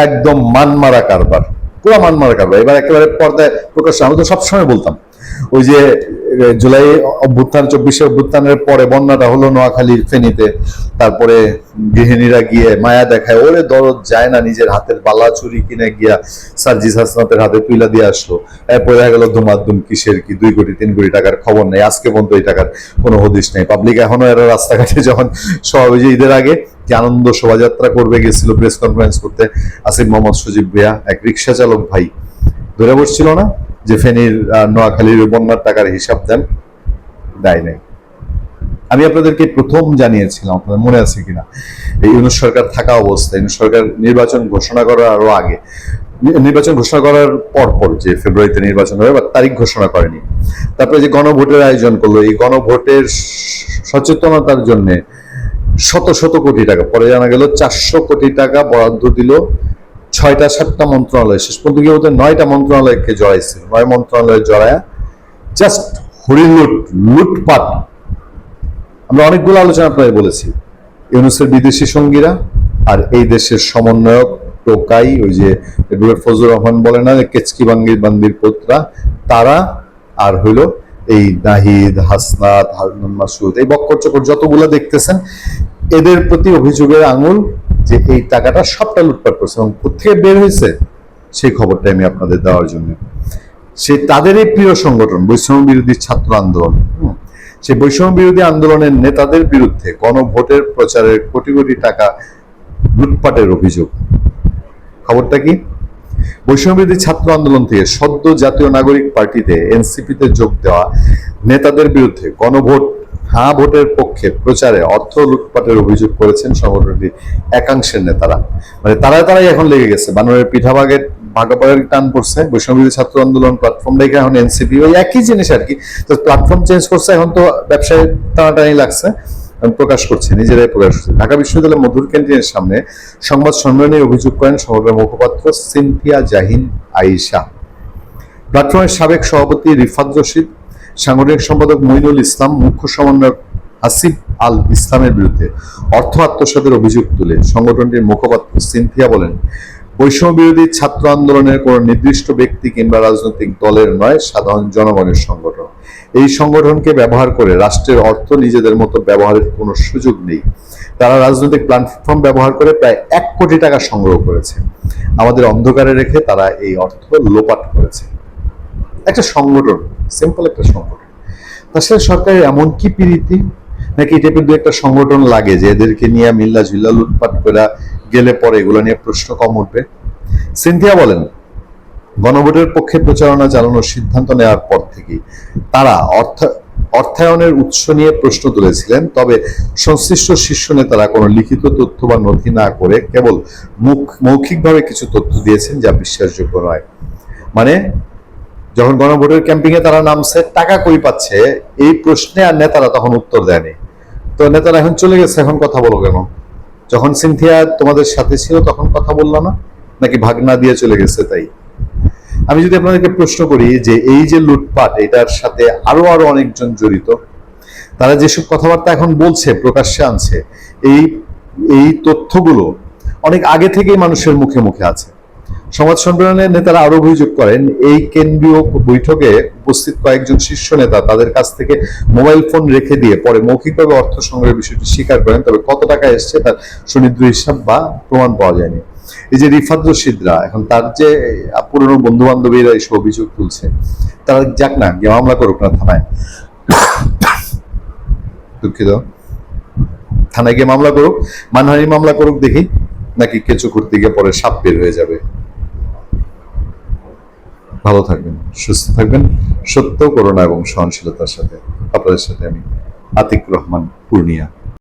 একদম মানমারা কারবার, পুরো মানমারা কারবার। এবার একেবারে পর্দায় প্রকাশ। আমি তো সবসময় বলতাম ওই যে জুলাই অভ্যুত্থান, 24শে অভ্যুত্থানের পরে বন্যাটা হলো নোয়াখালীর ফেনীতে, তারপরে গৃহিণীরা গিয়ে মায়া দেখায়, ওরে দরদ যায় না, নিজের হাতের বালা চুরি কিনে গিয়া সার্জিস হাসনাতের হাতে তুইলা দিয়ে আসলো। এরপরে দেখা গেল ধুমাধুম কিসের কি 2 কোটি 3 কোটি টাকার খবর নেই, আজকে পর্যন্ত এই টাকার কোনো হদিশ নেই। পাবলিক এখনো এরা রাস্তাঘাটে যখন যে ঈদের আগে যে আনন্দ শোভাযাত্রা করবে গেছিল প্রেস কনফারেন্স করতে, আসিফ মোহাম্মদ সজীব ভুঁইয়া এক রিক্সা চালক ভাই ধরে বসছিল না যে ফেনীর নোয়াখালীর বন্যার টাকার হিসাব দেন, দেয় নাই। আমি আপনাদেরকে প্রথম জানিয়েছিলাম, আপনাদের মনে আছে কিনা, এই ইউনূস সরকার থাকা অবস্থায়, ইউনূস সরকার নির্বাচন ঘোষণা করার আরো আগে, নির্বাচন ঘোষণা করার পর যে ফেব্রুয়ারিতে নির্বাচন হবে, বা তারিখ ঘোষণা করেনি, তারপরে যে গণভোটের আয়োজন করলো, এই গণভোটের সচেতনতার জন্য শত শত কোটি টাকা, পরে জানা গেল 400 কোটি টাকা বরাদ্দ দিল 6টা-7টা মন্ত্রণালয়, শেষ পর্যন্ত গিয়ে ওদের 9টা মন্ত্রণালয়কে জড়াইছিল, 9 মন্ত্রণালয়ে জড়ায়া জাস্ট হরিলুট, লুটপাট। আমরা অনেকগুলো আলোচনা আপনাদের বলেছি, ইউনূসের বিদেশি সঙ্গীরা আর এই দেশের সমন্বয়ক টোকাই, ওই যে ফজলুর রহমান বলে না কেচকি বান্দির পোতরা, তারা আর হইল এই নাহিদ, হাসনাত, হারুন মাসুদ, এই বক্কর চক্কর যতগুলো দেখতেছেন, এদের প্রতি অভিযোগের আঙুল যে এই টাকাটা সবটা লুটপাট করছে, এবং কোথেকে বের হয়েছে সেই খবরটা আমি আপনাদের দেওয়ার জন্য, সেই তাদেরই প্রিয় সংগঠন বৈষম্য বিরোধী ছাত্র আন্দোলন, সেই বৈষম্য বিরোধী আন্দোলনের নেতাদের বিরুদ্ধে গণভোটের প্রচারের কোটি কোটি টাকা লুটপাটের অভিযোগ। খবরটা কি? বৈষম্য বিরোধী ছাত্র আন্দোলন থেকে সদ্য জাতীয় নাগরিক পার্টিতে এনসিপিতে যোগ দেওয়া নেতাদের বিরুদ্ধে গণভোট হ্যাঁ ভোটের পক্ষে প্রচারে অর্থ লুটপাটের অভিযোগ করেছেন সংগঠনটির একাংশের নেতারা। মানে তারাই এখন লেগে গেছে, বানরের পিঠাভাগের ভাগাভাগের টান পড়ছে। বৈষম্য বিরোধী ছাত্র আন্দোলন প্ল্যাটফর্ম রেখে এখন এনসিপি, ওই একই জিনিস আর কি, তো প্ল্যাটফর্ম চেঞ্জ করছে, এখন তো ব্যবসায় টানাটানি লাগছে, প্রকাশ করছে, নিজেরাই প্রকাশ করছে। ঢাকা বিশ্ববিদ্যালয়ের মধুর ক্যান্টিনের সামনে সংবাদ সম্মেলনে অভিযোগ করেন সমগ্র মুখপাত্র সিনথিয়া জাহিন আয়েশা, প্ল্যাটফর্মের সাবেক সভাপতি রিফাত রশিদ, সাংগঠনিক সম্পাদক মঈনুল ইসলাম, মুখ্য সমন্বয়ক আসিফ আল ইসলামের বিরুদ্ধে অর্থ আত্মসাতের অভিযোগ তুলে সংগঠনটির মুখপাত্র সিনথিয়া বলেন, বৈষম্য বিরোধী ছাত্র আন্দোলনের কোন নির্দিষ্ট ব্যক্তি কিংবা রাজনৈতিক দলের নয়, সাধারণ জনগণের সংগঠন। এই সংগঠনকে ব্যবহার করে রাষ্ট্রের অর্থ নিজেদের মতো ব্যবহারের কোনো সুযোগ নেই। তারা রাজনৈতিক প্ল্যাটফর্ম ব্যবহার করে প্রায় 1 কোটি টাকা সংগ্রহ করেছে। আমাদের অন্ধকারে রেখে তারা এই অর্থ লোপাট করেছে। একটা সংগঠন, সিম্পল একটা সংগঠন, তার সাথে সরকারের এমন কি প্রীতি নাকি এই টাইপের 2-একটা সংগঠন লাগে যে এদেরকে নিয়ে মিল্লা ঝিল্লা লুটপাট করে গেলে পরে এগুলো নিয়ে প্রশ্ন কম উঠবে। সিনথিয়া বলেন, গণভোটের পক্ষে প্রচারণা চালানোর সিদ্ধান্ত নেওয়ার পর থেকেই তারা অর্থায়নের উৎস নিয়ে প্রশ্ন তুলেছিলেন, তবে সংশ্লিষ্ট শীর্ষ নেতারা কোনো লিখিত তথ্য বা নথি না করে কেবল মৌখিকভাবে কিছু তথ্য দিয়েছেন যা বিশ্বাসযোগ্য নয়। মানে যখন গণভোটের ক্যাম্পিং এ তারা নামছে, টাকা কই পাচ্ছে এই প্রশ্নে আর নেতারা তখন উত্তর দেয়নি। তো নেতারা এখন চলে গেছে, এখন কথা বলো কেন? যখন সিনথিয়া তোমাদের সাথে ছিল তখন কথা বললো না, নাকি ভাগনা দিয়ে চলে গেছে তাই? আমি যদি আপনাদেরকে প্রশ্ন করি যে এই যে লুটপাট, এটার সাথে আরো অনেকজন জড়িত, তারা যেসব কথাবার্তা এখন বলছে, প্রকাশ্যে আনছে, এই তথ্যগুলো অনেক আগে থেকেই মানুষের মুখে মুখে আছে। সংবাদ সম্মেলনের নেতারা আরো অভিযোগ করেন, এই কেন্দ্রীয় বৈঠকে উপস্থিত কয়েকজন শীর্ষ নেতা তাদের কাছ থেকে মোবাইল ফোন রেখে দিয়ে পরে মৌখিকভাবে অর্থ সংগ্রহের বিষয়টি স্বীকার করেন, তবে কত টাকা এসছে তার সুনির্দিষ্ট হিসাব বা প্রমাণ পাওয়া যায়নি। এই যে রিফাত রশিদরা, এখন তার যে পুরনো বন্ধু বান্ধবীরা এইসব অভিযোগ তুলছে, তারা যাক না, গিয়ে মামলা করুক না থানায়, দুঃখিত, থানায় গিয়ে মামলা করুক, মানহানি মামলা করুক, দেখি নাকি কেঁচো করতে গিয়ে পরে সাপ বের হয়ে যাবে। ভালো থাকবেন, সুস্থ থাকবেন, সত্য, করুণা এবং সহনশীলতার সাথে। আপনাদের সাথে আমি আতিক রহমান, পূর্ণিয়া।